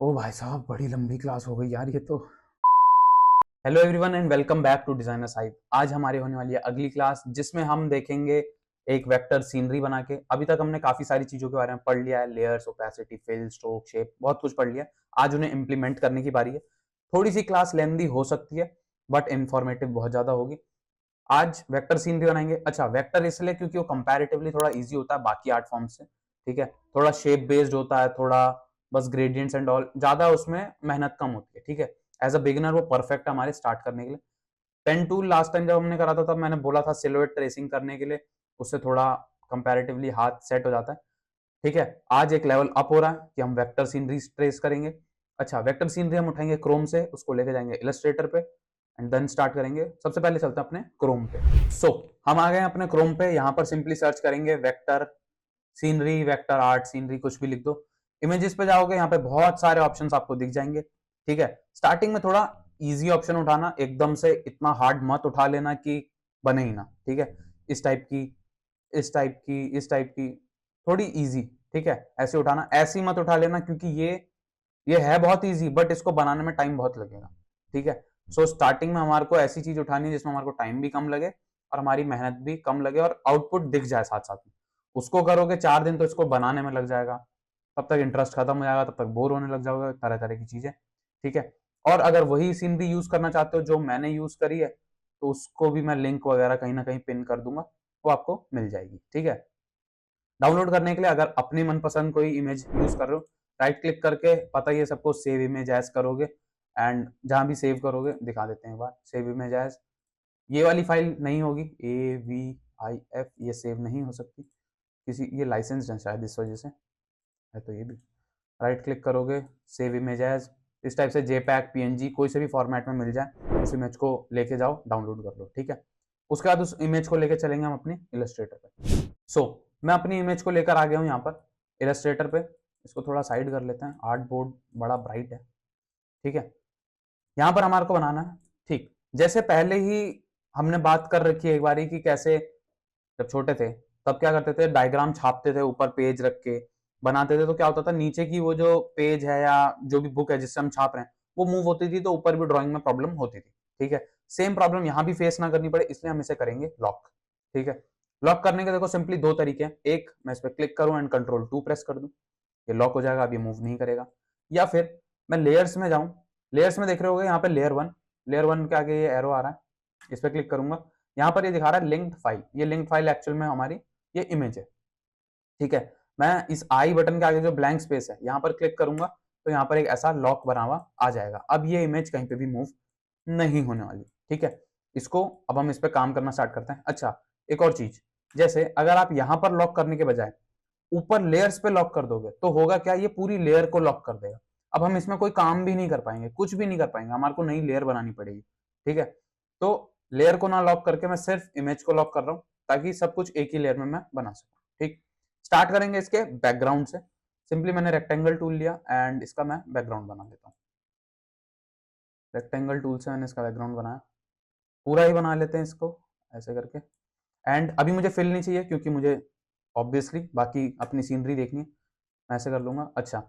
ओ भाई साहब, बड़ी लंबी क्लास हो गई यार ये तो। Hello everyone and welcome back to designer साहिब। आज हमारी होने वाली है अगली क्लास जिसमें हम देखेंगे एक वेक्टर सीनरी बना के। अभी तक हमने काफी सारी चीजों के बारे में पढ़ लिया है, layers, opacity, fill, stroke, shape, बहुत कुछ पढ़ लिया है। आज उन्हें इम्प्लीमेंट करने की बारी है। थोड़ी सी क्लास लेंदी हो सकती है बट इंफॉर्मेटिव बहुत ज्यादा होगी। आज वेक्टर सीनरी बनाएंगे। अच्छा, वेक्टर इसलिए क्योंकि वो कंपैरेटिवली थोड़ा इजी होता है बाकी आर्ट फॉर्म से। ठीक है, थोड़ा शेप बेस्ड होता है, थोड़ा बस ग्रेडियंट्स एंड ऑल, ज्यादा उसमें मेहनत कम होती है। ठीक है, एज अ बिगिनर वो परफेक्ट है हमारे स्टार्ट करने के लिए। पेन टूल लास्ट टाइम जब हमने करा था तब मैंने बोला था सिलुएट ट्रेसिंग करने के लिए, उससे थोड़ा कंपैरेटिवली हाथ सेट हो जाता है। ठीक है, आज एक लेवल अप हो रहा है कि हम वेक्टर सीनरी ट्रेस करेंगे। अच्छा, वेक्टर सीनरी हम उठाएंगे क्रोम से, उसको लेके जाएंगे इलस्ट्रेटर पे एंड देन स्टार्ट करेंगे। सबसे पहले चलते हैं अपने क्रोम पे। हम आ गए अपने क्रोम पे। यहाँ पर सिंपली सर्च करेंगे vector scenery, vector art, scenery, कुछ भी लिख दो। इमेजेस पे जाओगे, यहाँ पे बहुत सारे ऑप्शंस आपको दिख जाएंगे। ठीक है, स्टार्टिंग में थोड़ा इजी ऑप्शन उठाना, एकदम से इतना हार्ड मत उठा लेना कि बने ही ना। ठीक है, इस टाइप की, इस टाइप की, इस टाइप की, थोड़ी इजी। ठीक है, ऐसे उठाना, ऐसी मत उठा लेना क्योंकि ये है बहुत इजी बट इसको बनाने में टाइम बहुत लगेगा। ठीक है, सो स्टार्टिंग में हमारे को ऐसी चीज उठानी है जिसमें हमारे को टाइम भी कम लगे और हमारी मेहनत भी कम लगे और आउटपुट दिख जाए साथ साथ में। उसको करोगे 4 दिन तो इसको बनाने में लग जाएगा, तब तक इंटरेस्ट खत्म हो जाएगा, तब तक बोर होने लग जाओगे, तरह तरह की चीजें। ठीक है, और अगर वही सीनरी यूज करना चाहते हो जो मैंने यूज करी है तो उसको भी मैं लिंक वगैरह कहीं ना कहीं पिन कर दूंगा, वो आपको मिल जाएगी। ठीक है, डाउनलोड करने के लिए अगर अपनी मनपसंद कोई इमेज यूज कर रहे हो, राइट क्लिक करके, पता ही है सबको, सेव इमेज एज करोगे एंड जहां भी सेव करोगे, दिखा देते हैं एक बार, सेव इमेज एज। ये वाली फाइल नहीं होगी, AVIF, ये सेव नहीं हो सकती, किसी ये लाइसेंस है शायद इस वजह से है। तो ये भी राइट क्लिक करोगे, सेव इमेज एज, इस टाइप से JPEG, PNG, कोई से भी फॉर्मेट में मिल जाए उस इमेज को लेके जाओ, डाउनलोड कर लो। ठीक है, उसके बाद उस इमेज को लेके चलेंगे हम अपनी इलस्ट्रेटर पे। मैं अपनी इमेज को लेकर आ गया हूँ यहाँ पर इलस्ट्रेटर पे। इसको थोड़ा साइड कर लेते हैं, आर्ट बोर्ड बड़ा ब्राइट है। ठीक है, यहाँ पर हमारे को बनाना है। ठीक, जैसे पहले ही हमने बात कर रखी है एक बारी कि कैसे जब छोटे थे तब क्या करते थे, डायग्राम छापते थे ऊपर पेज रख के बनाते थे, तो क्या होता था नीचे की वो जो पेज है या जो भी बुक है जिससे हम छाप रहे हैं वो मूव होती थी, तो ऊपर भी ड्राइंग में प्रॉब्लम होती थी। ठीक है, सेम प्रॉब्लम यहाँ भी फेस ना करनी पड़े इसलिए हम इसे करेंगे लॉक। ठीक है, लॉक करने के देखो सिंपली दो तरीके हैं। एक, मैं इस पर क्लिक करूं एंड Ctrl+2 प्रेस कर दूं, ये लॉक हो जाएगा, अब ये मूव नहीं करेगा। या फिर मैं लेयर्स में जाऊं, लेयर्स में देख रहे होगे यहाँ पे लेयर 1 के आगे ये एरो आ रहा है, इस पर क्लिक करूंगा, यहाँ पर ये दिखा रहा है लिंक्ड फाइल। ये लिंक्ड फाइल एक्चुअल में हमारी ये इमेज है। ठीक है, मैं इस आई बटन के आगे जो ब्लैंक स्पेस है यहाँ पर क्लिक करूंगा तो यहाँ पर एक ऐसा लॉक बना हुआ आ जाएगा। अब ये इमेज कहीं पे भी मूव नहीं होने वाली। ठीक है, इसको अब हम इस पे काम करना स्टार्ट करते हैं। अच्छा, एक और चीज, जैसे अगर आप यहाँ पर लॉक करने के बजाय ऊपर लेयर्स पे लॉक कर दोगे तो होगा क्या, ये पूरी लेयर को लॉक कर देगा। अब हम इसमें कोई काम भी नहीं कर पाएंगे, कुछ भी नहीं कर पाएंगे, हमारे को नई लेयर बनानी पड़ेगी। ठीक है, तो लेयर को ना लॉक करके मैं सिर्फ इमेज को लॉक कर रहा हूँ ताकि सब कुछ एक ही लेयर में मैं बना सकूं। ठीक, स्टार्ट करेंगे इसके बैकग्राउंड से। सिंपली मैंने रेक्टेंगल टूल लिया एंड इसका मैं बैकग्राउंड बना लेता हूँ। रेक्टेंगल टूल से मैंने इसका बैकग्राउंड बनाया, पूरा ही बना लेते हैं इसको ऐसे करके। एंड अभी मुझे फिल नहीं चाहिए क्योंकि मुझे ऑब्वियसली बाकी अपनी सीनरी देखनी है, मैं ऐसे कर लूंगा। अच्छा,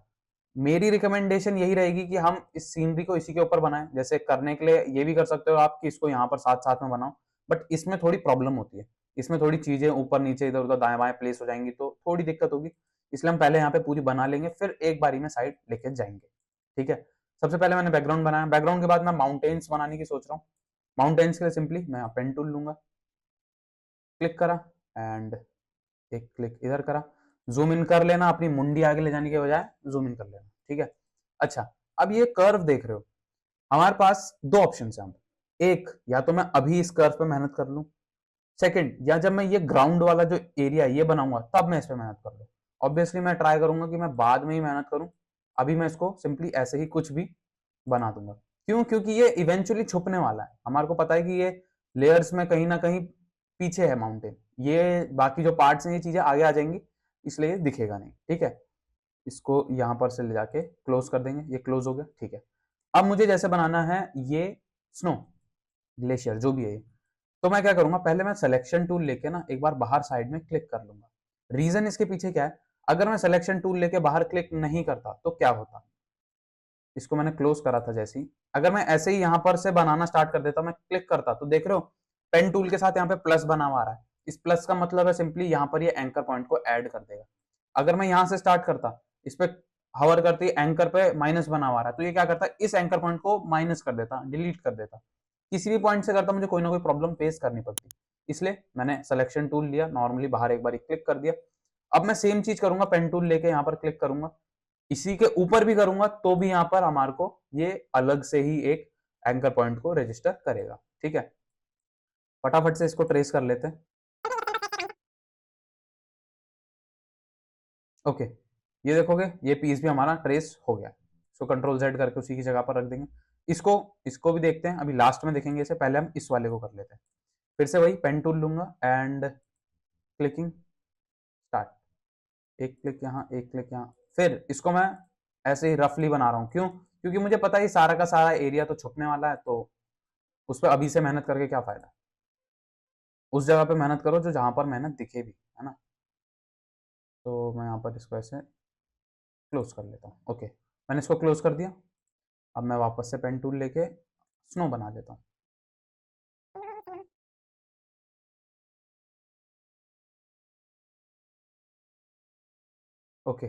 मेरी रिकमेंडेशन यही रहेगी कि हम इस सीनरी को इसी के ऊपर बनाएं। जैसे करने के लिए ये भी कर सकते हो आप कि इसको यहाँ पर साथ साथ में बनाओ, बट इसमें थोड़ी प्रॉब्लम होती है, इसमें थोड़ी चीजें ऊपर नीचे इधर उधर दाएं बाएं प्लेस हो जाएंगी तो थोड़ी दिक्कत होगी। इसलिए हम पहले यहाँ पे पूरी बना लेंगे फिर एक बारी में साइड लेके जाएंगे। ठीक है, सबसे पहले मैंने बैकग्राउंड बनाया, बैकग्राउंड के बाद मैं माउंटेन्स बनाने की सोच रहा हूँ। माउंटेन्स के लिए सिंपली मैं पेन टूल लूंगा, क्लिक करा एंड एक क्लिक इधर करा, जूम इन कर लेना, अपनी मुंडी आगे ले जाने के बजाय जूम इन कर लेना। ठीक है, अच्छा, अब ये कर्व देख रहे हो, हमारे पास दो ऑप्शन है। हम एक, या तो मैं अभी इस कर्व पे मेहनत कर लूं, सेकंड, या जब मैं ये ग्राउंड वाला जो एरिया ये बनाऊंगा तब मैं इस पे मेहनत कर लूं। ऑब्वियसली मैं ट्राई करूंगा कि मैं बाद में ही मेहनत करूं, अभी मैं इसको सिंपली ऐसे ही कुछ भी बना दूंगा। क्यों? क्योंकि ये इवेंचुअली छुपने वाला है, हमारे को पता है कि ये लेयर्स में कहीं ना कहीं पीछे है माउंटेन, ये बाकी जो पार्ट्स हैं ये चीजें आगे आ जाएंगी, इसलिए ये दिखेगा नहीं। ठीक है, इसको यहां पर से ले जाके क्लोज कर देंगे, ये क्लोज हो गया। ठीक है, अब मुझे जैसे बनाना है ये स्नो ग्लेशियर जो भी है, तो मैं क्या करूंगा, पहले मैं सिलेक्शन टूल लेके ना एक बार बाहर साइड में क्लिक कर लूंगा। रीजन इसके पीछे क्या है, अगर मैं सिलेक्शन टूल लेके बाहर क्लिक नहीं करता तो क्या होता, इसको मैंने क्लोज करा था जैसे ही, अगर मैं ऐसे ही यहाँ पर से बनाना स्टार्ट कर देता, मैं क्लिक करता, तो देख रहे हो पेन टूल के साथ यहाँ पे प्लस बना हुआ आ रहा है। इस प्लस का मतलब है सिंपली यहाँ पर ये एंकर पॉइंट को ऐड कर देगा। अगर मैं यहाँ से स्टार्ट करता, इस पे हवर करती एंकर पे माइनस बना हुआ रहा है, तो ये क्या करता है, इस एंकर पॉइंट को माइनस कर देता, डिलीट कर देता। किसी भी पॉइंट से करता मुझे कोई ना कोई प्रॉब्लम फेस करनी पड़ती, इसलिए मैंने सिलेक्शन टूल लिया, नॉर्मली बाहर एक बार क्लिक कर दिया। अब मैं सेम चीज करूंगा, पेन टूल लेके यहाँ पर क्लिक करूंगा, इसी के ऊपर भी करूंगा, तो भी यहाँ पर हमारे को ये अलग से ही एक एंकर पॉइंट को रजिस्टर करेगा। ठीक है, फटाफट से इसको ट्रेस कर लेते हैं। ओके, ये देखोगे ये पीस भी हमारा ट्रेस हो गया। इसको कंट्रोल जेड करके उसी की जगह पर रख देंगे। इसको इसको भी देखते हैं, अभी लास्ट में देखेंगे इसे, पहले हम इस वाले को कर लेते हैं। फिर से वही पेन टूल लूंगा एंड क्लिकिंग स्टार्ट, एक क्लिक यहाँ, एक क्लिक यहाँ। फिर इसको मैं ऐसे ही रफली बना रहा हूँ, क्यों? क्योंकि मुझे पता है सारा का सारा एरिया तो छुपने वाला है, तो उस पर अभी से मेहनत करके क्या फायदा। उस जगह पे मेहनत करो जो जहां पर मेहनत दिखे भी, है ना। तो मैं यहाँ पर इसको ऐसे क्लोज कर लेता हूँ। ओके, मैंने इसको क्लोज कर दिया। अब मैं वापस से पेन टूल लेके स्नो बना देता हूँ। ओके,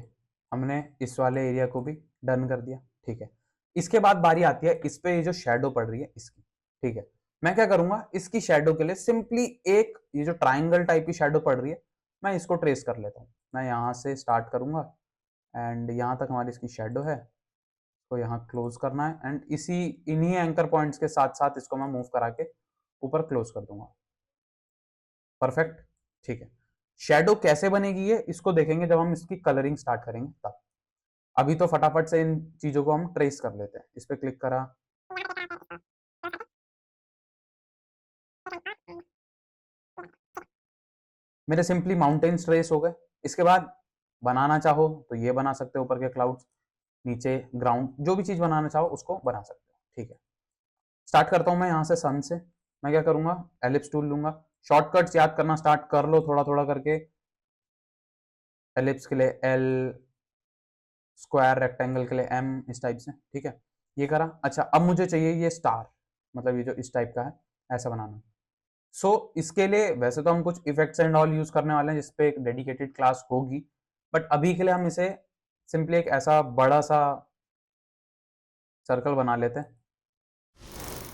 हमने इस वाले एरिया को भी डन कर दिया। ठीक है, इसके बाद बारी आती है इस पे, ये जो शेडो पड़ रही है इसकी। ठीक है, मैं क्या करूंगा, इसकी शेडो के लिए सिंपली एक ये जो ट्राइंगल टाइप की शेडो पड़ रही है, मैं इसको ट्रेस कर लेता हूँ। मैं यहाँ से स्टार्ट करूंगा एंड यहाँ तक हमारी इसकी शेडो है, तो यहाँ क्लोज करना है एंड इसी इन्हीं एंकर पॉइंट्स के साथ साथ इसको मैं मूव करा के ऊपर क्लोज कर दूंगा। परफेक्ट। ठीक है, शेडो कैसे बनेगी ये इसको देखेंगे जब हम इसकी कलरिंग स्टार्ट करेंगे तब। अभी तो फटाफट से इन चीजों को हम ट्रेस कर लेते हैं। इस पे क्लिक करा, मेरे सिंपली माउंटेन्स ट्रेस हो गए। इसके बाद बनाना चाहो तो ये बना सकते हो, ऊपर के क्लाउड्स, नीचे ग्राउंड, जो भी चीज बनाना चाहो उसको बना सकते हो। ठीक है, स्टार्ट करता हूं मैं यहाँ से सन से। मैं क्या करूंगा, एलिप्स टूल लूंगा। शॉर्टकट्स याद करना स्टार्ट कर लो थोड़ा थोड़ा करके। एलिप्स के लिए एल, स्क्वायर रेक्टेंगल के लिए एम, इस टाइप से। ठीक है, ये करा। अच्छा, अब मुझे चाहिए ये स्टार, मतलब ये जो इस टाइप का है, ऐसा बनाना। इसके लिए वैसे तो हम कुछ इफेक्ट्स एंड ऑल यूज करने वाले हैं जिसपे एक डेडिकेटेड क्लास होगी, बट अभी के लिए हम इसे सिंपली एक ऐसा बड़ा सा सर्कल बना लेते हैं।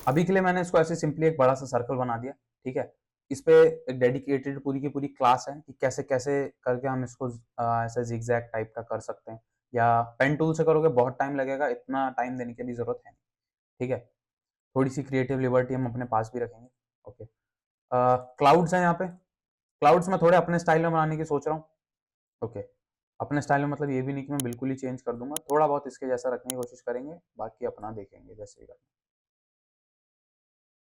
अभी के लिए मैंने इसको ऐसे सिंपली एक बड़ा सा सर्कल बना दिया। ठीक है, इस पे एक डेडिकेटेड पूरी की पूरी क्लास है कि कैसे कैसे करके हम इसको ऐसे जिगजैग टाइप का कर सकते हैं, या पेन टूल से करोगे बहुत टाइम लगेगा, इतना टाइम देने की भी जरूरत है नहीं। ठीक है, थोड़ी सी क्रिएटिव लिबर्टी हम अपने पास भी रखेंगे। ओके, क्लाउड्स हैं यहाँ पे। क्लाउड्स मैं थोड़े अपने स्टाइल में बनाने की सोच रहा हूँ। ओके, अपने स्टाइल में मतलब ये भी नहीं कि मैं बिल्कुल ही चेंज कर दूंगा, थोड़ा बहुत इसके जैसा रखने की कोशिश करेंगे, बाकी अपना देखेंगे जैसे ही करना।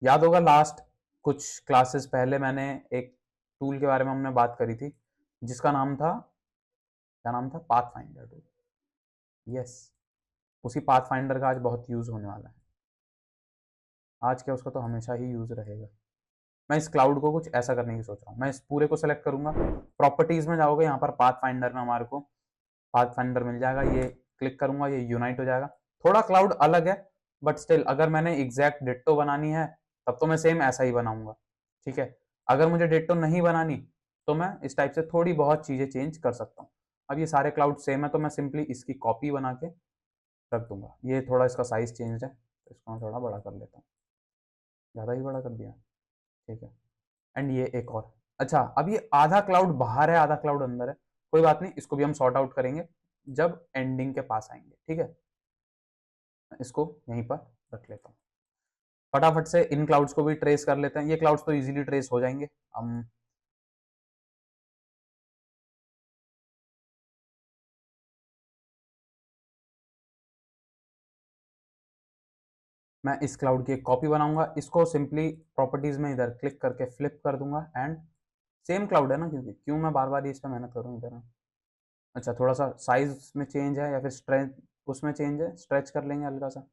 याद होगा लास्ट कुछ क्लासेस पहले मैंने एक टूल के बारे में हमने बात करी थी, जिसका नाम था, क्या नाम था, पाथ फाइंडर टूल। यस, उसी पाथ फाइंडर का आज बहुत यूज होने वाला है। आज क्या, उसका तो हमेशा ही यूज रहेगा। मैं इस क्लाउड को कुछ ऐसा करने की सोच रहा हूँ। मैं इस पूरे को सेलेक्ट करूंगा, प्रॉपर्टीज में जाओगे, यहाँ पर पाथ फाइंडर में हमारे को पाथ फाइंडर मिल जाएगा, ये क्लिक करूंगा, ये यूनाइट हो जाएगा। थोड़ा क्लाउड अलग है, बट स्टिल अगर मैंने एग्जैक्ट डिट्टो बनानी है तब तो मैं सेम ऐसा ही बनाऊंगा। ठीक है, अगर मुझे डिट्टो नहीं बनानी तो मैं इस टाइप से थोड़ी बहुत चीजें चेंज कर सकता हूँ। अब ये सारे क्लाउड सेम है, तो मैं सिंपली इसकी कॉपी बना के रख दूंगा। ये थोड़ा इसका साइज चेंज है, तो इसको मैं थोड़ा बड़ा कर लेता हूँ, ज़्यादा ही बड़ा कर दिया। ठीक है, एंड ये एक और। अच्छा, अब ये आधा क्लाउड बाहर है, आधा क्लाउड अंदर है, कोई बात नहीं, इसको भी हम सॉर्ट आउट करेंगे जब एंडिंग के पास आएंगे। ठीक है, इसको यहीं पर रख लेता हूँ। फटाफट से इन क्लाउड्स को भी ट्रेस कर लेते हैं। ये क्लाउड्स तो इजीली ट्रेस हो जाएंगे। हम मैं इस क्लाउड की एक कॉपी बनाऊंगा, इसको सिंपली प्रॉपर्टीज में इधर क्लिक करके फ्लिप कर दूंगा एंड सेम क्लाउड है ना, क्योंकि क्यों मैं बार बार इस पर मेहनत करूँ इधर। अच्छा, थोड़ा सा साइज में चेंज है या फिर स्ट्रेंथ उसमें चेंज है, स्ट्रेच कर लेंगे हल्का सा।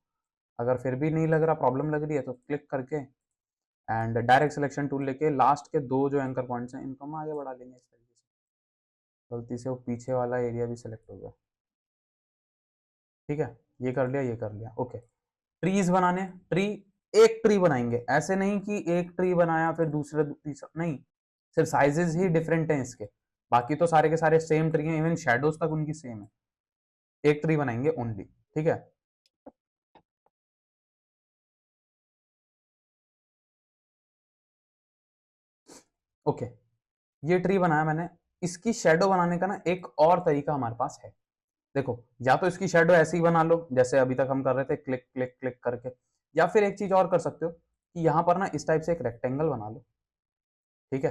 अगर फिर भी नहीं लग रहा, प्रॉब्लम लग रही है, तो क्लिक करके एंड डायरेक्ट सिलेक्शन टूल लेके लास्ट के दो जो एंकर पॉइंट्स हैं इनको हम आगे बढ़ा लेंगे इस तरीके से। गलती से वो पीछे वाला एरिया भी सिलेक्ट हो गया। ठीक है, ये कर लिया, ये कर लिया। ओके, ट्रीज बनाने, ट्री, एक ट्री बनाएंगे, ऐसे नहीं कि एक ट्री बनाया फिर दूसरा तीसरा, नहीं, सिर्फ साइजेस ही डिफरेंट हैं इसके, बाकी तो सारे के सारे सेम ट्री हैं, इवन शेडोज तक उनकी सेम है। एक ट्री बनाएंगे ओनली, ठीक है। ओके, ये ट्री बनाया मैंने। इसकी शेडो बनाने का ना एक और तरीका हमारे पास है। देखो, या तो इसकी शेडो ऐसे ही बना लो जैसे अभी तक हम कर रहे थे, क्लिक क्लिक क्लिक करके, या फिर एक चीज और कर सकते हो कि यहाँ पर ना इस टाइप से एक रेक्टेंगल बना लो, ठीक है।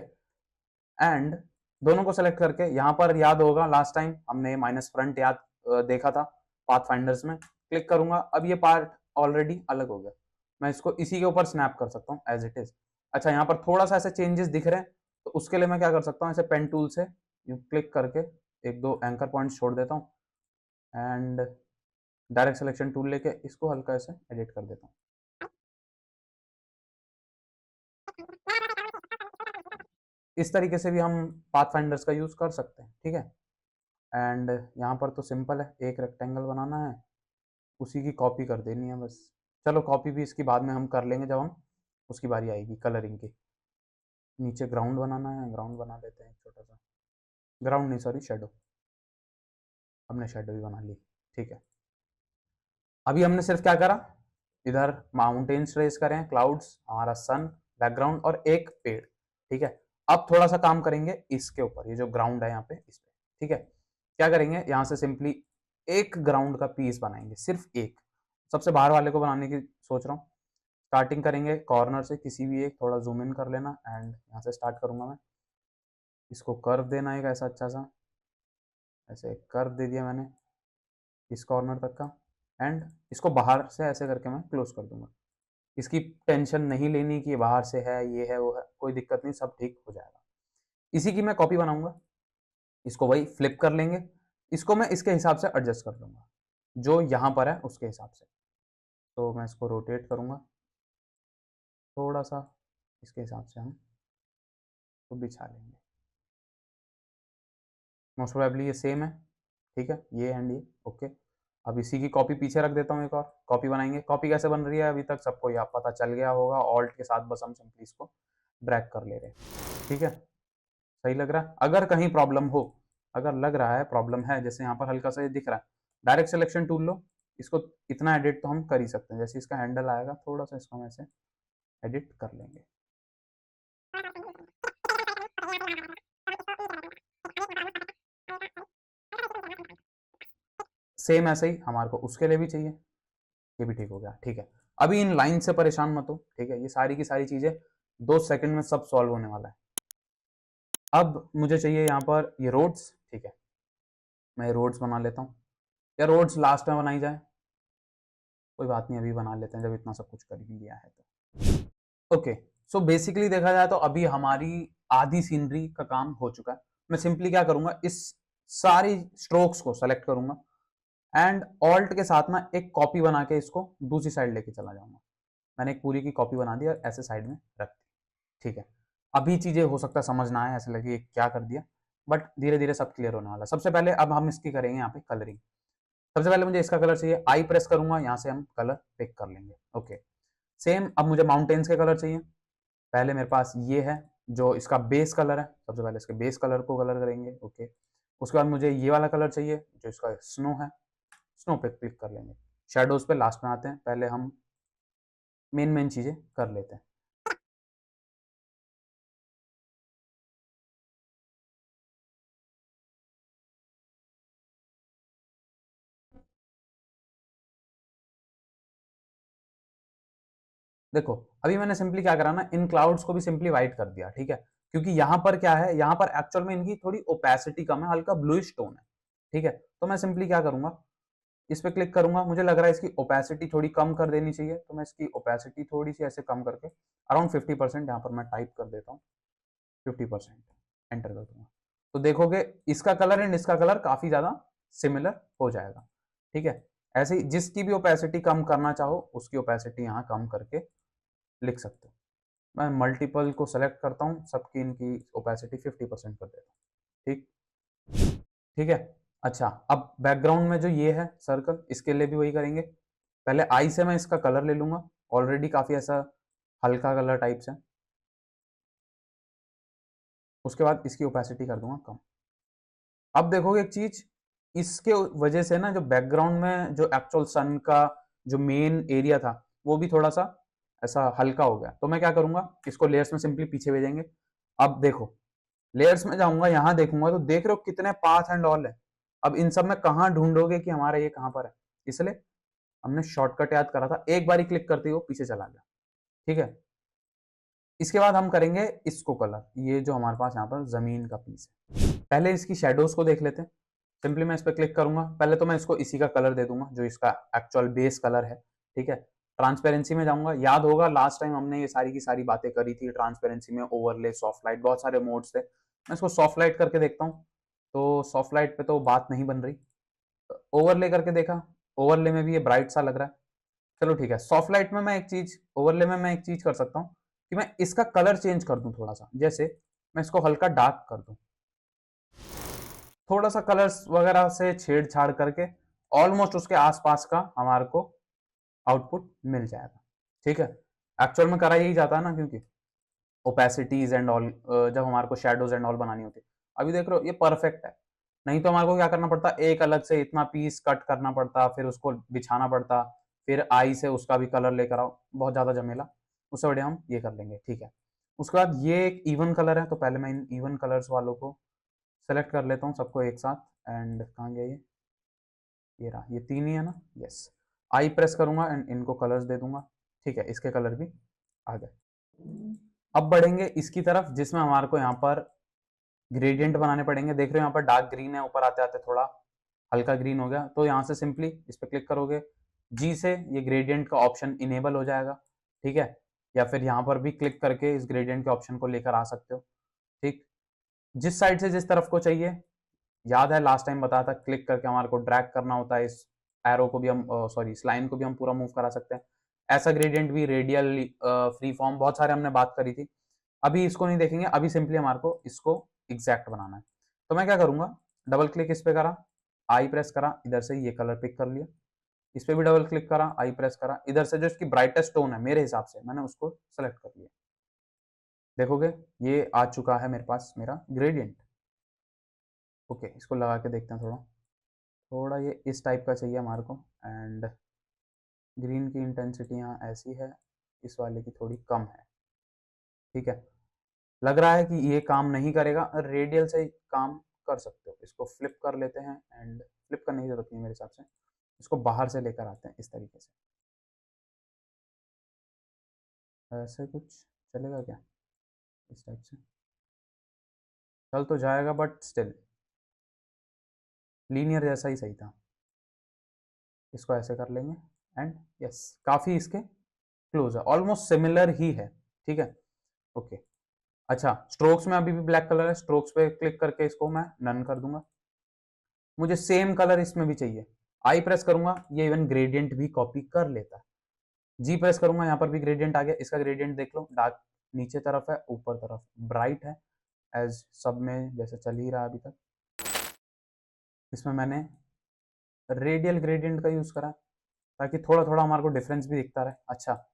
एंड दोनों को सेलेक्ट करके यहाँ पर, याद होगा लास्ट टाइम हमने माइनस फ्रंट याद देखा था पाथ फाइंडर्स में, क्लिक करूंगा, अब ये पार्ट ऑलरेडी अलग हो गया, मैं इसको इसी के ऊपर स्नैप कर सकता हूँ एज इट इज। अच्छा, यहाँ पर थोड़ा सा ऐसे चेंजेस दिख रहे हैं, तो उसके लिए मैं क्या कर सकता हूँ, ऐसे पेन टूल से यू क्लिक करके एक दो एंकर पॉइंट्स छोड़ देता हूँ, एंड डायरेक्ट सिलेक्शन टूल लेके इसको हल्का ऐसे एडिट कर देता हूँ। इस तरीके से भी हम पाथ फाइंडर्स का यूज कर सकते हैं, ठीक है। एंड यहाँ पर तो सिंपल है, एक रेक्टेंगल बनाना है, उसी की कॉपी कर देनी है बस। चलो, कॉपी भी इसकी बाद में हम कर लेंगे जब हम उसकी बारी आएगी कलरिंग की। नीचे ग्राउंड बनाना है, ग्राउंड बना लेते हैं एक छोटा सा, ग्राउंड नहीं सॉरी, शेडो, हमने शेडो भी बना ली, ठीक है। अभी हमने सिर्फ क्या करा, इधर माउंटेन्स ट्रेस करें, क्लाउड्स, हमारा सन बैकग्राउंड और एक पेड़, ठीक है। अब थोड़ा सा काम करेंगे इसके ऊपर, ये जो ग्राउंड है यहाँ पे इस पे, ठीक है। क्या करेंगे, यहाँ से सिंपली एक ग्राउंड का पीस बनाएंगे, सिर्फ एक, सबसे बाहर वाले को बनाने की सोच रहा हूँ। स्टार्टिंग करेंगे कॉर्नर से, किसी भी एक, थोड़ा जूम इन कर लेना, एंड यहाँ से स्टार्ट करूंगा मैं। इसको कर्व देना एक ऐसा अच्छा सा, ऐसे कर्व दे दिया मैंने इस कॉर्नर तक का, एंड इसको बाहर से ऐसे करके मैं क्लोज कर दूंगा। इसकी टेंशन नहीं लेनी कि बाहर से है, ये है, वो है, कोई दिक्कत नहीं, सब ठीक हो जाएगा। इसी की मैं कॉपी बनाऊंगा, इसको वही फ्लिप कर लेंगे, इसको मैं इसके हिसाब से एडजस्ट कर लूंगा, जो यहाँ पर है उसके हिसाब से। तो मैं इसको रोटेट करूंगा थोड़ा सा, इसके हिसाब से हम तो बिछा लेंगे। मोस्ट प्रोबेबली ये सेम है, ठीक है, ये एंड ये, ओके। अब इसी की कॉपी पीछे रख देता हूँ, एक और कॉपी बनाएंगे। कॉपी कैसे बन रही है अभी तक सबको यहाँ पता चल गया होगा, ऑल्ट के साथ बस हम सिंपली इसको ड्रैग कर ले रहे हैं, ठीक है। सही लग रहा है? अगर कहीं प्रॉब्लम हो, अगर लग रहा है प्रॉब्लम है, जैसे यहाँ पर हल्का सा ये दिख रहा है, डायरेक्ट सिलेक्शन टूल लो, इसको इतना एडिट तो हम कर ही सकते हैं, जैसे इसका हैंडल आएगा थोड़ा सा इसको हम ऐसे एडिट कर लेंगे। सेम ऐसे ही हमारे को उसके लिए भी चाहिए, ये भी ठीक हो गया, ठीक है। अभी इन लाइन से परेशान मत हो, ठीक है, ये सारी की सारी चीजें 2 सेकंड में सब सॉल्व होने वाला है। अब मुझे चाहिए यहाँ पर ये रोड्स, ठीक है, मैं रोड्स बना लेता हूँ, या रोड्स लास्ट में बनाई जाए, कोई बात नहीं, अभी बना लेते हैं जब इतना सब कुछ कर ही लिया है तो। ओके, सो बेसिकली देखा जाए तो अभी हमारी आधी सीनरी का काम हो चुका है। मैं सिंपली क्या करूंगा, इस सारी स्ट्रोक्स को सेलेक्ट करूंगा, एंड ऑल्ट के साथ ना एक कॉपी बना के इसको दूसरी साइड लेके चला जाऊंगा। मैंने एक पूरी की कॉपी बना दी और ऐसे साइड में रख दी, ठीक है। अभी चीजें हो सकता है समझ ना आए, ऐसे लगे क्या कर दिया, बट धीरे धीरे सब क्लियर होने वाला है। सबसे पहले अब हम इसकी करेंगे यहाँ पे कलरिंग। सबसे पहले मुझे इसका कलर चाहिए, आई प्रेस करूंगा, यहाँ से हम कलर पिक कर लेंगे, ओके। सेम अब मुझे माउंटेन्स के कलर चाहिए, पहले मेरे पास ये है जो इसका बेस कलर है, सबसे पहले इसके बेस कलर को कलर करेंगे, ओके। उसके बाद मुझे ये वाला कलर चाहिए जो इसका स्नो है, स्नो पे क्लिक कर लेंगे। शेडोज पे लास्ट में आते हैं, पहले हम मेन मेन चीजें कर लेते हैं। देखो, अभी मैंने सिंपली क्या करा ना, इन क्लाउड्स को भी सिंपली व्हाइट कर दिया, ठीक है, क्योंकि यहाँ पर क्या है, यहाँ पर एक्चुअल में इनकी थोड़ी ओपेसिटी कम है, हल्का ब्लूइश टोन है, ठीक है। तो मैं सिंपली क्या करूंगा, इस पे क्लिक करूंगा, मुझे लग रहा है इसकी ओपेसिटी थोड़ी कम कर देनी चाहिए, तो मैं इसकी ओपेसिटी थोड़ी सी ऐसे कम करके अराउंड 50% यहाँ पर मैं टाइप कर देता हूँ, 50%, एंटर कर दूंगा। तो देखोगे इसका कलर एंड इसका कलर काफी ज्यादा सिमिलर हो जाएगा, ठीक है। ऐसे ही जिसकी भी ओपेसिटी कम करना चाहो उसकी ओपेसिटी यहाँ कम करके लिख सकते हो। मैं मल्टीपल को सेलेक्ट करता हूँ, सबकी इनकी ओपेसिटी 50% कर देता हूँ, ठीक, ठीक है। अच्छा, अब बैकग्राउंड में जो ये है सर्कल, इसके लिए भी वही करेंगे। पहले आई से मैं इसका कलर ले लूंगा, ऑलरेडी काफी ऐसा हल्का कलर टाइप से। उसके बाद इसकी ओपेसिटी कर दूंगा कम। अब देखोगे एक चीज, इसके वजह से ना जो बैकग्राउंड में जो एक्चुअल सन का जो मेन एरिया था वो भी थोड़ा सा ऐसा हल्का हो गया। तो मैं क्या करूंगा, इसको लेयर्स में सिंपली पीछे भेजेंगे। अब देखो, लेयर्स में जाऊंगा, यहां देखूंगा तो देख रहे हो कितने पाथ एंड ऑल है। अब इन सब में कहां ढूंढोगे कि हमारा ये कहां पर है, इसलिए हमने शॉर्टकट याद करा था, एक बार ही क्लिक करते ही वो पीछे चला गया। ठीक है, इसके बाद हम करेंगे इसको कलर, ये जो हमारे पास यहाँ पर जमीन का पीस है। पहले इसकी शेडोज को देख लेते हैं। सिंपली मैं इस पर क्लिक करूंगा, पहले तो मैं इसको इसी का कलर दे दूंगा जो इसका एक्चुअल बेस कलर है। ठीक है, ट्रांसपेरेंसी में जाऊंगा, याद होगा लास्ट टाइम हमने ये सारी की सारी बातें करी थी ट्रांसपेरेंसी में, ओवरले, सॉफ्ट लाइट, बहुत सारे मोड्स थे। मैं इसको सॉफ्ट लाइट करके देखता हूँ, तो सॉफ्ट लाइट पे तो बात नहीं बन रही। ओवरले करके देखा, ओवरले में भी ये ब्राइट सा लग रहा है। चलो ठीक है, सॉफ्ट लाइट में मैं एक चीज, ओवरले में मैं एक चीज कर सकता हूँ कि मैं इसका कलर चेंज कर दूं थोड़ा सा। जैसे मैं इसको हल्का डार्क कर दूं, थोड़ा सा कलर्स वगैरह से छेड़छाड़ करके ऑलमोस्ट उसके आसपास का हमारे को आउटपुट मिल जाएगा। ठीक है, एक्चुअल में करा यही जाता है ना, क्योंकि ओपेसिटीज एंड ऑल, जब हमारे को शेडोज एंड ऑल बनानी होती है। अभी देख रहे हो ये परफेक्ट है। नहीं तो हमारे को क्या करना पड़ता, एक अलग से इतना पीस कट करना पड़ता, फिर उसको बिछाना पड़ता, फिर आई से उसका भी कलर लेकर आओ, बहुत ज्यादा झमेला। उससे बढ़िया हम ये कर लेंगे। ठीक है, उसके बाद ये एक इवन कलर है, तो पहले मैं इन इवन कलर्स वालों को सेलेक्ट कर लेता हूँ सबको एक साथ। एंड कहाँ गया ये रहा, ये तीन ही है ना, यस। आई प्रेस करूंगा एंड इनको कलर्स दे दूंगा। ठीक है, इसके कलर भी आ गए। अब बढ़ेंगे इसकी तरफ, जिसमें हमारे को यहाँ पर ग्रेडियंट बनाने पड़ेंगे। देख रहे हो यहाँ पर डार्क ग्रीन है, ऊपर आते आते थोड़ा हल्का ग्रीन हो गया। तो यहाँ से सिंपली इस पर क्लिक करोगे, जी से ये ग्रेडियंट का ऑप्शन इनेबल हो जाएगा। ठीक है, या फिर यहाँ पर भी क्लिक करके इस ग्रेडियंट के ऑप्शन को लेकर आ सकते हो। ठीक, जिस साइड से जिस तरफ को चाहिए, याद है लास्ट टाइम बताया था, क्लिक करके हमारे को ड्रैग करना होता है। इस एरो को भी हम, सॉरी इस लाइन को भी हम पूरा मूव करा सकते हैं। ऐसा ग्रेडियंट भी, रेडियल, फ्री फॉर्म, बहुत सारे हमने बात करी थी। अभी इसको नहीं देखेंगे, अभी सिंपली हमारे को इसको एग्जैक्ट बनाना है। तो मैं क्या करूंगा, डबल क्लिक इस पे करा, आई प्रेस करा, इधर से ये कलर पिक कर लिया। इस पे भी डबल क्लिक करा, आई प्रेस करा, इधर से जो इसकी ब्राइटेस्ट टोन है मेरे हिसाब से मैंने उसको सेलेक्ट कर लिया। देखोगे ये आ चुका है मेरे पास मेरा ग्रेडियंट। ओके, इसको लगा के देखते हैं थोड़ा। थोड़ा ये इस टाइप का चाहिए हमारे को। एंड ग्रीन की इंटेंसिटी यहाँ ऐसी है, इस वाले की थोड़ी कम है। ठीक है, लग रहा है कि ये काम नहीं करेगा, रेडियल से काम कर सकते हो। इसको फ्लिप कर लेते हैं, एंड फ्लिप करने की जरूरत नहीं मेरे हिसाब से, इसको बाहर से लेकर आते हैं इस तरीके से। ऐसे कुछ चलेगा क्या, इस टाइप से चल तो जाएगा, बट स्टिल लीनियर जैसा ही सही था। इसको ऐसे कर लेंगे एंड यस, काफ़ी इसके क्लोज है, ऑलमोस्ट सिमिलर ही है। ठीक है, ओके। अच्छा, स्ट्रोक्स में अभी भी ब्लैक कलर है, स्ट्रोक्स पे क्लिक करके इसको मैं नन कर दूंगा। मुझे सेम कलर इसमें भी चाहिए, आई प्रेस करूंगा, ये इवन ग्रेडियंट भी कॉपी कर लेता है। जी प्रेस करूंगा, यहाँ पर भी ग्रेडियंट आ गया। इसका ग्रेडियंट देख लो, डार्क नीचे तरफ है, ऊपर तरफ ब्राइट है, एज सब में जैसे चल ही रहा अभी तक। इसमें मैंने रेडियल ग्रेडियंट का यूज करा ताकि थोड़ा थोड़ा हमारे को डिफरेंस भी दिखता रहे। अच्छा,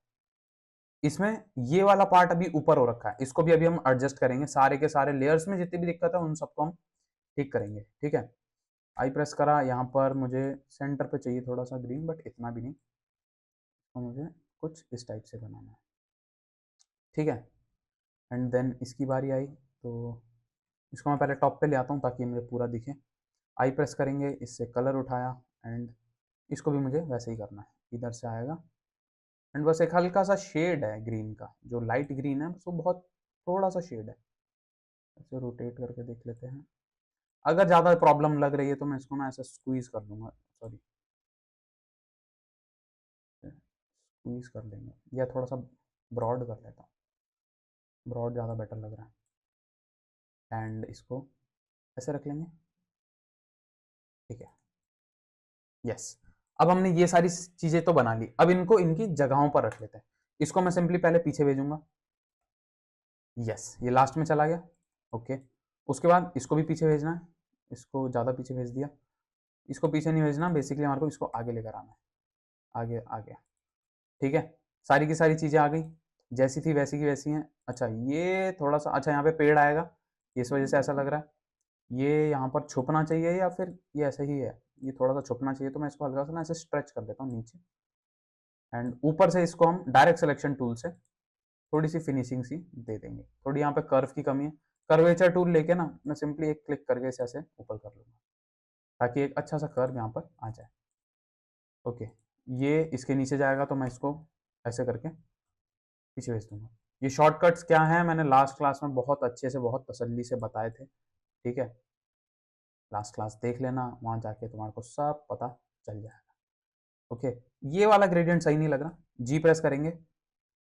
इसमें ये वाला पार्ट अभी ऊपर हो रखा है, इसको भी अभी हम एडजस्ट करेंगे। सारे के सारे लेयर्स में जितनी भी दिक्कत है उन सबको हम ठीक करेंगे। ठीक है, आई प्रेस करा, यहाँ पर मुझे सेंटर पे चाहिए थोड़ा सा ग्रीन, बट इतना भी नहीं, तो मुझे कुछ इस टाइप से बनाना है। ठीक है, एंड देन इसकी बारी आई, तो इसको मैं पहले टॉप पे ले आता हूँ ताकि मुझे पूरा दिखे। आई प्रेस करेंगे, इससे कलर उठाया, एंड इसको भी मुझे वैसे ही करना है, इधर से आएगा। एंड बस एक हल्का सा शेड है ग्रीन का, जो लाइट ग्रीन है, वो बहुत थोड़ा सा शेड है। ऐसे रोटेट करके देख लेते हैं। अगर ज़्यादा प्रॉब्लम लग रही है तो मैं इसको ना ऐसे स्क्वीज कर दूंगा, सॉरी स्क्वीज कर लेंगे, या थोड़ा सा ब्रॉड कर लेता हूँ, ब्रॉड ज़्यादा बेटर लग रहा है। एंड इसको ऐसे रख लेंगे। ठीक है, यस। अब हमने ये सारी चीज़ें तो बना ली, अब इनको इनकी जगहों पर रख लेते हैं। इसको मैं सिंपली पहले पीछे भेजूंगा, यस, ये लास्ट में चला गया। ओके, उसके बाद इसको भी पीछे भेजना है, इसको ज़्यादा पीछे भेज दिया। इसको पीछे नहीं भेजना, बेसिकली हमारे को इसको आगे लेकर आना है, आगे आगे। ठीक है, सारी की सारी चीज़ें आ गई, जैसी थी वैसी की वैसी हैं। अच्छा ये थोड़ा सा, अच्छा यहाँ पे पेड़ आएगा, इस वजह से ऐसा लग रहा है। ये यहाँ पर छुपना चाहिए या फिर ये ऐसे ही है, ये थोड़ा सा छुपना चाहिए, तो मैं इसको हल्का सा ना ऐसे स्ट्रेच कर देता हूँ नीचे, एंड ऊपर से इसको हम डायरेक्ट सिलेक्शन टूल से थोड़ी सी फिनिशिंग सी दे देंगे। थोड़ी यहाँ पे कर्व की कमी है, कर्वेचर टूल लेके ना मैं सिंपली एक क्लिक करके इसे ऐसे ऊपर कर लूँगा, ताकि एक अच्छा सा कर्व यहाँ पर आ जाए। ओके, ये इसके नीचे जाएगा तो मैं इसको ऐसे करके पीछे भेज दूंगा। ये शॉर्टकट्स क्या हैं मैंने लास्ट क्लास में बहुत अच्छे से, बहुत तसल्ली से बताए थे। ठीक है, लास्ट क्लास देख लेना, वहाँ जाके तुम्हारे को सब पता चल जाएगा। ओके, ये वाला ग्रेडियंट सही नहीं लग रहा, जी प्रेस करेंगे।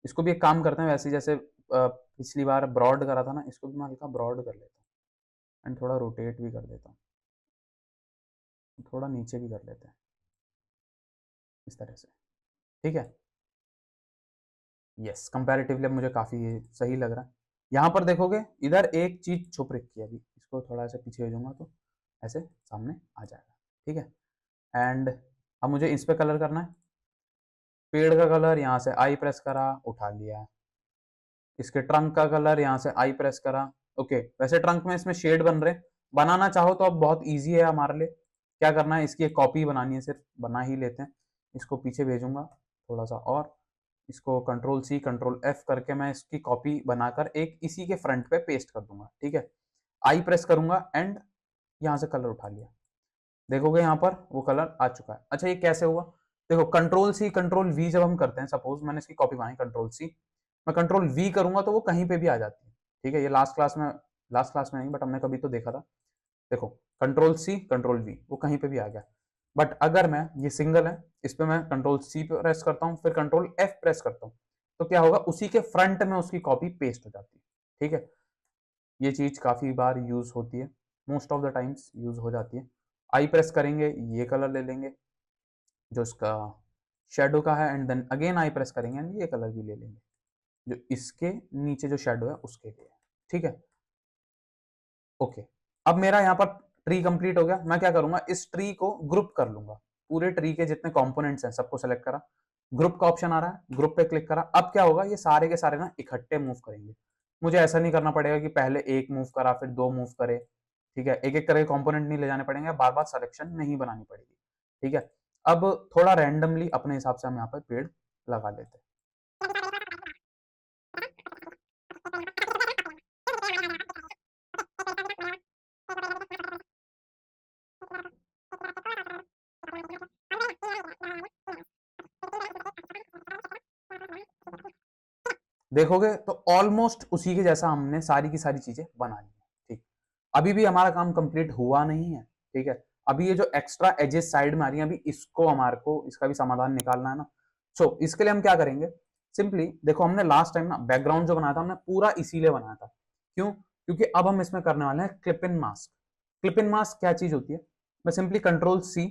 इसको भी एक काम करते हैं, वैसे जैसे पिछली बार ब्रॉड करा था ना, इसको भी मैं हल्का ब्रॉड कर लेता हूँ, एंड थोड़ा रोटेट भी कर देता हूँ, थोड़ा नीचे भी कर लेते हैं इस तरह से। ठीक है, यस, कंपैरेटिवली मुझे काफ़ी ये सही लग रहा है। यहाँ पर देखोगे इधर एक चीज़ छुप रखी है, अभी इसको थोड़ा सा पीछे भेजूंगा तो ऐसे सामने आ जाएगा। ठीक है, एंड अब मुझे इस पे कलर करना है। पेड़ का कलर यहाँ से आई प्रेस करा, उठा लिया। इसके ट्रंक का कलर यहाँ से आई प्रेस करा। ओके, वैसे ट्रंक में इसमें शेड बन रहे, बनाना चाहो तो अब बहुत ईजी है हमारे लिए। क्या करना है, इसकी एक कॉपी बनानी है, सिर्फ बना ही लेते हैं। इसको पीछे भेजूंगा थोड़ा सा, और इसको कंट्रोल सी कंट्रोल एफ करके मैं इसकी कॉपी बनाकर एक इसी के फ्रंट पे पेस्ट कर दूंगा। ठीक है, आई प्रेस करूंगा एंड यहाँ से कलर उठा लिया। देखोगे यहाँ पर वो कलर आ चुका है। अच्छा ये कैसे हुआ, देखो कंट्रोल सी कंट्रोल वी जब हम करते हैं, सपोज मैंने इसकी कॉपी बनाई कंट्रोल सी, मैं कंट्रोल वी करूंगा तो वो कहीं पे भी आ जाती है। ठीक है, ये लास्ट क्लास में नहीं बट हमने कभी तो देखा था। देखो कंट्रोल सी कंट्रोल वी, वो कहीं पे भी आ गया। बट अगर मैं, ये सिंगल है, इस पे मैं कंट्रोल सी प्रेस करता हूँ, फिर कंट्रोल एफ प्रेस करता हूँ, तो क्या होगा, उसी के फ्रंट में उसकी कॉपी पेस्ट हो जाती है। ठीक है, ये चीज काफी बार यूज होती है, most of the times use हो जाती है। आई प्रेस करेंगे, ये कलर ले लेंगे जो इसका शेडो का है, and then again I press करेंगे एंड ये कलर भी ले लेंगे जो इसके नीचे जो शेडो है उसके लिए। ठीक है, ओके, अब मेरा यहाँ पर ट्री कंप्लीट हो गया। मैं क्या करूंगा, इस ट्री को ग्रुप कर लूंगा, पूरे ट्री के जितने कंपोनेंट्स हैं सबको सेलेक्ट करा, ग्रुप का ऑप्शन आ रहा है, ग्रुप पे क्लिक करा। अब क्या होगा, ये सारे के सारे ना इकट्ठे मूव करेंगे। मुझे ऐसा नहीं करना पड़ेगा कि पहले एक मूव करा फिर दो मूव करे। ठीक है, एक एक करके कंपोनेंट नहीं ले जाने पड़ेंगे, बार बार सिलेक्शन नहीं बनानी पड़ेगी। ठीक है, अब थोड़ा रैंडमली अपने हिसाब से हम यहाँ पर पेड़ लगा लेते हैं। देखोगे तो ऑलमोस्ट उसी के जैसा हमने सारी की सारी चीजें बना ली है। ठीक, अभी भी हमारा काम कंप्लीट हुआ नहीं है। ठीक है, अभी ये जो एक्स्ट्रा एजेस साइड में आ रही हैं, अभी इसको हमारे को इसका भी समाधान निकालना है ना। सो इसके लिए हम क्या करेंगे, सिंपली देखो हमने लास्ट टाइम ना बैकग्राउंड जो बनाया था हमने पूरा इसीलिए बनाया था, क्यों, क्योंकि अब हम इसमें करने वाले हैं clip in mask. Clip in mask क्या चीज होती है, मैं simply control C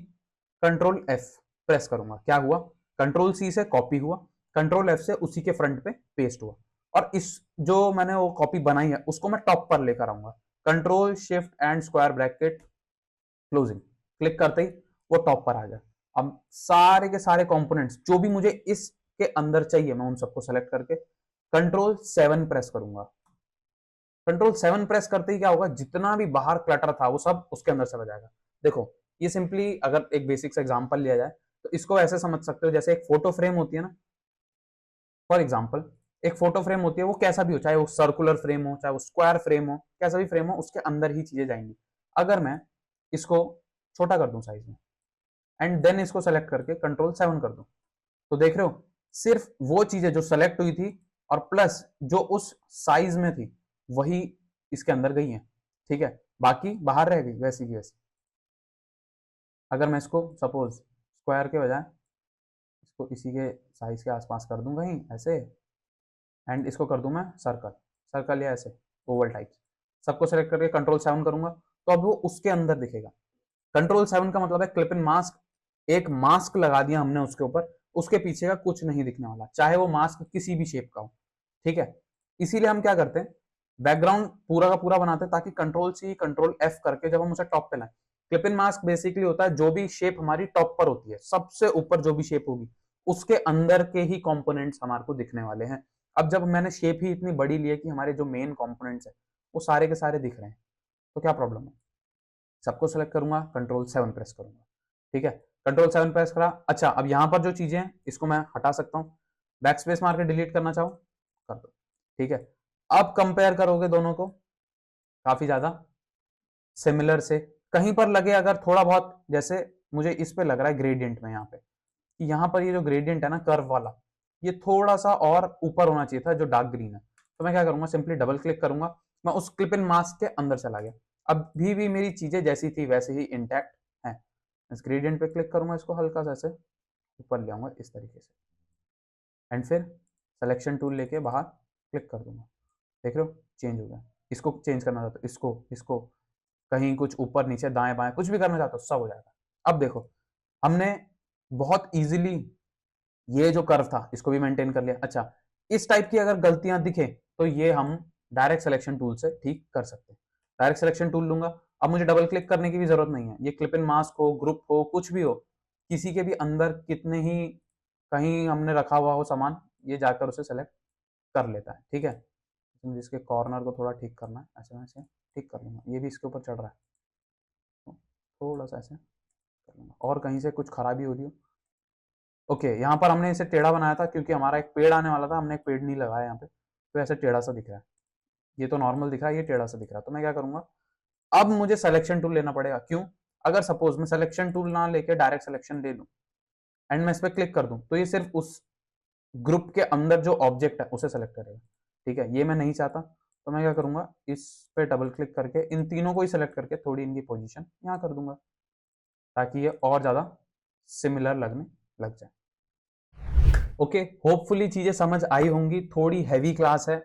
control F press करूंगा, क्या हुआ, कंट्रोल सी से कॉपी हुआ, कंट्रोल एफ से उसी के फ्रंट पे पेस्ट हुआ, और इस जो मैंने वो कॉपी बनाई है उसको मैं टॉप पर लेकर आऊंगा। Control shift and square bracket closing, click करते ही वो टॉप पर आ गया। अब सारे के सारे कंपोनेंट्स जो भी मुझे इसके अंदर चाहिए मैं उन सबको सेलेक्ट करके कंट्रोल 7 प्रेस करूंगा। कंट्रोल 7 प्रेस करते ही क्या होगा, जितना भी बाहर क्लटर था वो सब उसके अंदर चला जाएगा। देखो ये सिंपली अगर एक बेसिक सा एग्जांपल लिया जाए तो इसको ऐसे समझ सकते हो, जैसे एक फोटो फ्रेम होती है ना, फॉर एग्जाम्पल एक फोटो फ्रेम होती है, वो कैसा भी हो, चाहे वो सर्कुलर फ्रेम हो चाहे वो स्क्वायर फ्रेम हो, कैसा भी फ्रेम हो उसके अंदर ही चीजें जाएंगी। अगर मैं इसको छोटा कर दूं साइज में एंड देन इसको सेलेक्ट करके कंट्रोल 7 कर दूं, तो देख रहे हो सिर्फ वो चीजें जो सेलेक्ट हुई थी और प्लस जो उस साइज में थी वही इसके अंदर गई है। ठीक है, बाकी बाहर रह गई वैसी की वैसी। अगर मैं इसको सपोज स्क्वायर के बजाय इसको इसी के साइज के आसपास कर दूं कहीं ऐसे, एंड इसको कर दूं मैं सर्कल, सर्कल या ऐसे ओवल टाइप, सबको सेलेक्ट करके कंट्रोल 7 करूंगा तो अब वो उसके अंदर दिखेगा। कंट्रोल 7 का मतलब है क्लिप इन मास्क, एक मास्क लगा दिया हमने उसके ऊपर, उसके पीछे का कुछ नहीं दिखने वाला, चाहे वो मास्क किसी भी शेप का हो। ठीक है, इसीलिए हम क्या करते हैं, बैकग्राउंड पूरा का पूरा बनाते हैं ताकि कंट्रोल सी कंट्रोल एफ करके जब हम उसे टॉप पे लाएं, क्लिप इन मास्क बेसिकली होता है जो भी शेप हमारी टॉप पर होती है, सबसे ऊपर जो भी शेप होगी उसके अंदर के ही कंपोनेंट्स हमारे को दिखने वाले हैं। अब जब मैंने शेप ही इतनी बड़ी ली है कि हमारे जो मेन कंपोनेंट्स है वो सारे के सारे दिख रहे हैं, तो क्या प्रॉब्लम है? सबको सेलेक्ट करूंगा, कंट्रोल 7 प्रेस करूंगा, ठीक है, कंट्रोल 7 प्रेस करा। अच्छा, अब यहां पर जो चीजें हैं इसको मैं हटा सकता हूं, बैक स्पेस मार के डिलीट करना चाहो कर दो, ठीक है। अब कंपेयर करोगे दोनों को, काफी ज्यादा सिमिलर से कहीं पर लगे अगर थोड़ा बहुत, जैसे मुझे इस पे लग रहा है ग्रेडियंट में यहाँ पे, कि यहाँ पर ये जो ग्रेडियंट है ना कर्व वाला, ये थोड़ा सा और ऊपर होना चाहिए था जो डार्क ग्रीन है। तो मैं क्या करूंगा, सिंपली डबल क्लिक करूंगा, मैं उस क्लिप इन मास्क के अंदर चला गया। अभी भी मेरी चीजें जैसी थी वैसे ही इंटैक्ट है। इस ग्रेडियंट पे क्लिक करूंगा, इसको हल्का सा ऐसे ऊपर ले आऊंगा इस तरीके से, एंड फिर सिलेक्शन टूल लेके बाहर क्लिक कर दूंगा। देख रहे हो चेंज हो गया। इसको चेंज करना चाहता हूँ, इसको कहीं कुछ ऊपर नीचे दाएं बाएं कुछ भी करना चाहता हूँ, सब हो जाएगा। अब देखो हमने बहुत इजीली ये जो कर्व था इसको भी मेंटेन कर लिया। अच्छा, इस टाइप की अगर गलतियां दिखे तो ये हम डायरेक्ट सिलेक्शन टूल से ठीक कर सकते हैं। डायरेक्ट सिलेक्शन टूल लूंगा, अब मुझे डबल क्लिक करने की भी जरूरत नहीं है। ये क्लिप इन मास्क हो, ग्रुप हो, कुछ भी हो, किसी के भी अंदर कितने ही कहीं हमने रखा हुआ हो सामान, ये जाकर उसे सेलेक्ट कर लेता है, ठीक है। मुझे इसके कॉर्नर को थोड़ा ठीक करना है, ऐसे मैं इसे ठीक कर लूंगा। ये भी इसके ऊपर चढ़ रहा है, तो थोड़ा सा ऐसे कर लूंगा। और कहीं से कुछ खराबी हो रही हो, ओके, यहाँ पर हमने इसे टेढ़ा बनाया था क्योंकि हमारा एक पेड़ आने वाला था, हमने एक पेड़ नहीं लगाया यहाँ पे, तो ऐसे टेढ़ा सा दिख रहा है। ये तो नॉर्मल दिख रहा है, ये टेढ़ा सा दिख रहा है। तो मैं क्या करूंगा, अब मुझे सिलेक्शन टूल लेना पड़ेगा। क्यों? अगर सपोज मैं सिलेक्शन टूल ना लेके डायरेक्ट सिलेक्शन ले लूं एंड मैं इस पर क्लिक कर दूं, तो ये सिर्फ उस ग्रुप के अंदर जो ऑब्जेक्ट है उसे सेलेक्ट करेगा, ठीक है। ये मैं नहीं चाहता, तो मैं क्या करूंगा, इस पे डबल क्लिक करके इन तीनों को ही सिलेक्ट करके थोड़ी इनकी पोजीशन यहाँ कर दूंगा, ताकि ये और ज्यादा सिमिलर लगने लग जाए। ओके, होपफुली चीजें समझ आई होंगी। थोड़ी हैवी क्लास है,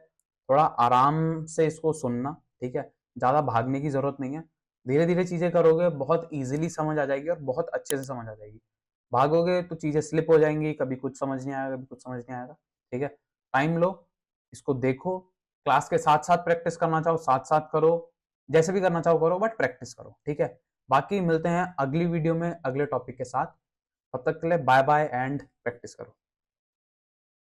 थोड़ा आराम से इसको सुनना, ठीक है। ज्यादा भागने की जरूरत नहीं है, धीरे धीरे चीजें करोगे बहुत इजीली समझ आ जाएगी और बहुत अच्छे से समझ आ जाएगी। भागोगे तो चीजें स्लिप हो जाएंगी, कभी कुछ समझ नहीं आएगा, कभी कुछ समझ नहीं आएगा, ठीक है। टाइम लो, इसको देखो, क्लास के साथ साथ प्रैक्टिस करना चाहो साथ साथ करो, जैसे भी करना चाहो करो, बट प्रैक्टिस करो, ठीक है। बाकी मिलते हैं अगली वीडियो में अगले टॉपिक के साथ। तब तक के लिए बाय बाय एंड प्रैक्टिस करो।